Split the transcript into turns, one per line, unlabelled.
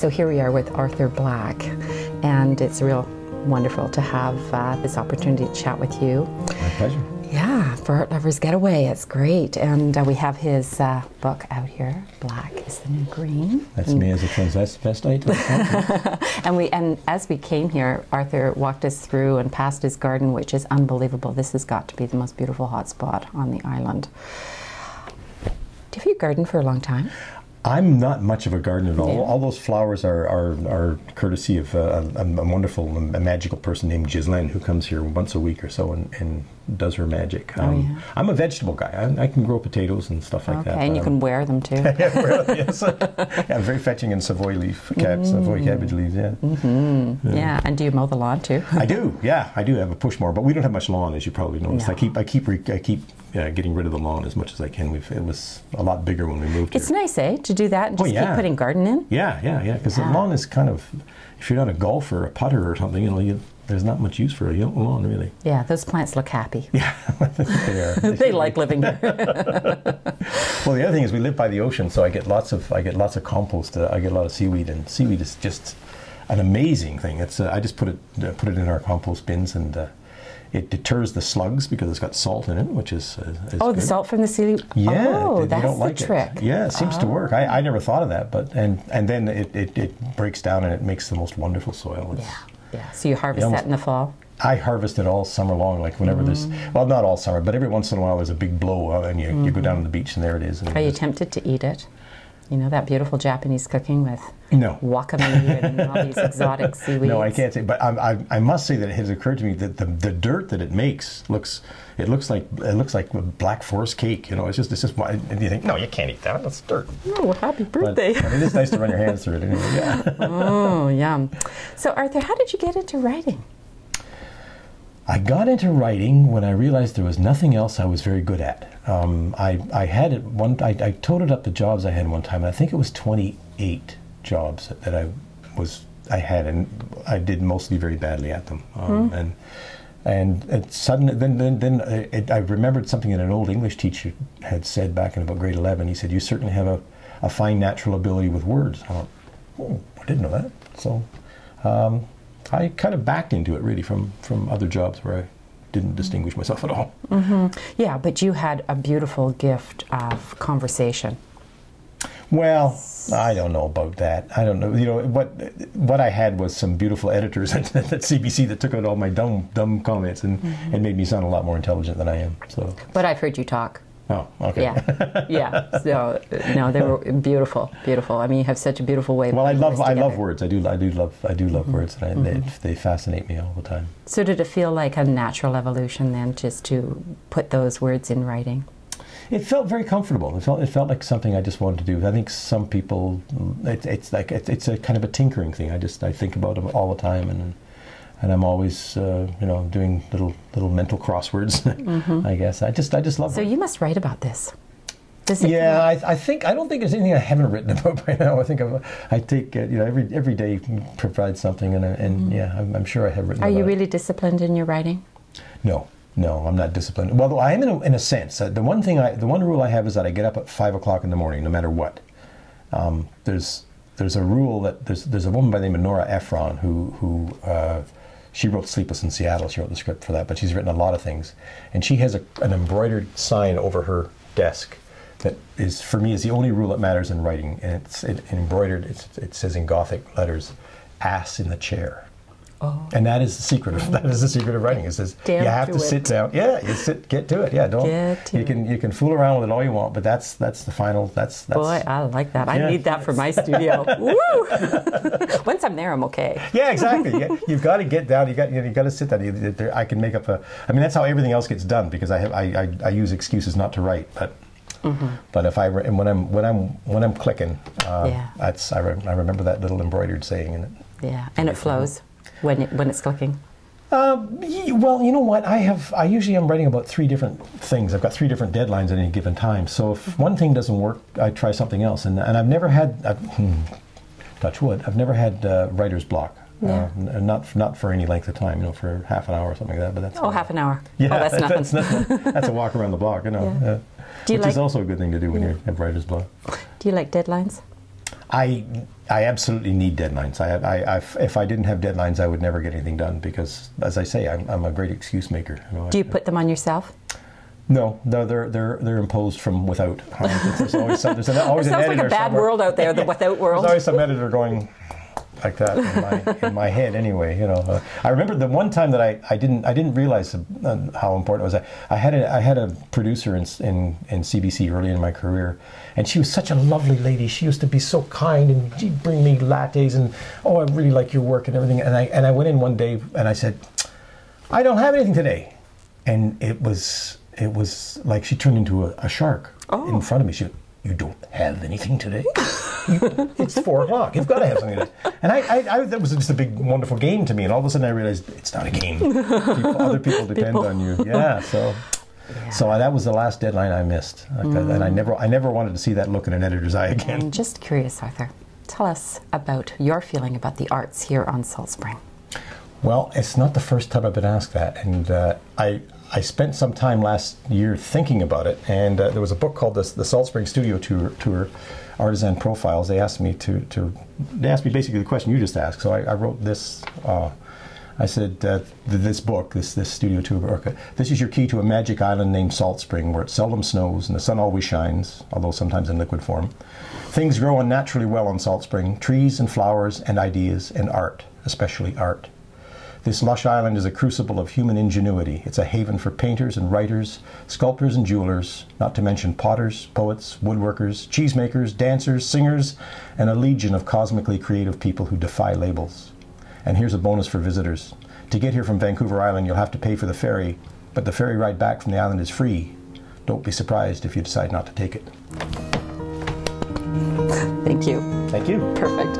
So here we are with Arthur Black, and it's real wonderful to have this opportunity to chat with you.
My pleasure.
Yeah, for Art Lovers Getaway, it's great. And we have his book out here, Black is the New Green.
That's me as a transvestite.
And as we came here, Arthur walked us through and past his garden, which is unbelievable. This has got to be the most beautiful hot spot on the island. Have you gardened for a long time?
I'm not much of a gardener at all.
Yeah.
All those flowers are courtesy of a wonderful, a magical person named Jill, who comes here once a week or so and does her magic.
Yeah.
I'm a vegetable guy. I can grow potatoes and stuff like that.
Okay, and you can wear them too.
Yes. Yeah, very fetching in Savoy leaf Savoy cabbage leaves. Yeah.
Yeah, and do you mow the lawn too?
I do. Yeah, I do have a push mower, but we don't have much lawn, as you probably noticed.
No.
I keep getting rid of the lawn as much as I can. It was a lot bigger when we moved here.
It's nice, to do that and just keep putting garden in?
Yeah, because the lawn is kind of, if you're not a golfer, a putter or something, there's not much use for a lawn, really.
Yeah, those plants look happy.
Yeah, they are.
They like living here.
Well, the other thing is we live by the ocean, so I get lots of compost. I get a lot of seaweed, and seaweed is just an amazing thing. It's I just put it in our compost bins, and it deters the slugs because it's got salt in it, which is
good. The salt from the seaweed?
Yeah,
that's
don't like
the trick.
Yeah, it seems to work. I never thought of that, but and then it breaks down and it makes the most wonderful soil.
Yeah. So you harvest that in the fall? I
harvest it all summer long, like whenever there's, well, not all summer, but every once in a while there's a big blow and you go down to the beach and there it is. And
are you tempted to eat it? You know, that beautiful Japanese cooking with wakamame and all these exotic seaweeds?
No, I can't say, but I must say that it has occurred to me that the dirt that it makes looks like black forest cake. It's just why, and you think, no, you can't eat that. That's dirt.
Oh, happy birthday!
But it is nice to run your hands through it anyway. Yeah.
Oh, yum. So, Arthur, how did you get into writing?
I got into writing when I realized there was nothing else I was very good at. I had I totaled up the jobs I had one time, and I think it was 28 jobs that I had, and I did mostly very badly at them. And suddenly, then I remembered something that an old English teacher had said back in about grade 11. He said, "You certainly have a fine natural ability with words." I thought, "Oh, I didn't know that." So I kind of backed into it really from other jobs where I didn't distinguish myself at all.
Yeah, but you had a beautiful gift of conversation.
Well, I don't know about that. I don't know. What I had was some beautiful editors at CBC that took out all my dumb comments and made me sound a lot more intelligent than I am. So.
But I've heard you talk.
Oh, okay.
Yeah. So no, they were beautiful. I mean, you have such a beautiful way.
Well, I love words. I do love words, and they fascinate me all the time.
So did it feel like a natural evolution then, just to put those words in writing?
It felt very comfortable. It felt like something I just wanted to do. I think some people, it's a kind of a tinkering thing. I think about it all the time, and I'm always doing little mental crosswords. I guess I just love it.
So you must write about this.
I don't think there's anything I haven't written about right now. I think I take every day provides something, and I'm sure I have written.
Are you
about
really disciplined in your writing?
No, I'm not disciplined. Well, I am in a sense. The one rule I have is that I get up at 5 o'clock in the morning, no matter what. There's a rule that there's a woman by the name of Nora Ephron who she wrote Sleepless in Seattle. She wrote the script for that, but she's written a lot of things. And she has an embroidered sign over her desk that is, for me, is the only rule that matters in writing. And it's embroidered. It says in Gothic letters, "Ass in the chair." Oh. And that is the secret of writing. It says you have to sit down. Yeah, get to it. Yeah, you can fool around with it all you want, but that's the final. That's
boy, I like that. I need that for my studio. Woo! Once I'm there, I'm okay.
Yeah, exactly. Yeah, you've got to get down. You got to sit down. I can make up that's how everything else gets done, because I use excuses not to write, but. But when I'm clicking, I remember that little embroidered saying in it.
Yeah, and it flows when it's clicking.
Well, you know what? I usually am writing about 3 different things. I've got 3 different deadlines at any given time. So if one thing doesn't work, I try something else. And I've never had, touch wood, I've never had writer's block.
Yeah.
Not for any length of time, for half an hour or something like that. But that's
half an hour.
Yeah,
that's nothing.
That's nothing. That's a walk around the block,
Yeah.
which is also a good thing to do when you have writer's block.
Do you like deadlines?
I absolutely need deadlines. If I didn't have deadlines, I would never get anything done because, as I say, I'm a great excuse maker. You know,
Do you put them on yourself?
No, they're imposed from without. There's always an editor
sounds like a bad world out there, the without world.
There's always some editor going like that in my head. Anyway, you know. I remember the one time that I didn't realize how important it was. I had a producer in CBC early in my career, and she was such a lovely lady. She used to be so kind, and she'd bring me lattes, and oh, I really like your work and everything. And I went in one day and I said, I don't have anything today, and it was like she turned into a shark in front of me. She went, you don't have anything today? It's 4 o'clock. You've got to have something today. And I that was just a big, wonderful game to me. And all of a sudden I realized it's not a game. Other people depend on you. Yeah, so that was the last deadline I missed. And I never wanted to see that look in an editor's eye again.
I'm just curious, Arthur. Tell us about your feeling about the arts here on Salt Spring.
Well, it's not the first time I've been asked that. And I spent some time last year thinking about it, and there was a book called the Salt Spring Studio Tour, Artisan Profiles. They asked me they asked me basically the question you just asked. So I wrote this. I said, this book, this studio tour, this is your key to a magic island named Salt Spring, where it seldom snows and the sun always shines, although sometimes in liquid form. Things grow unnaturally well on Salt Spring: trees and flowers and ideas and art, especially art. This lush island is a crucible of human ingenuity. It's a haven for painters and writers, sculptors and jewelers, not to mention potters, poets, woodworkers, cheesemakers, dancers, singers, and a legion of cosmically creative people who defy labels. And here's a bonus for visitors. To get here from Vancouver Island, you'll have to pay for the ferry, but the ferry ride back from the island is free. Don't be surprised if you decide not to take it.
Thank you.
Thank you.
Perfect.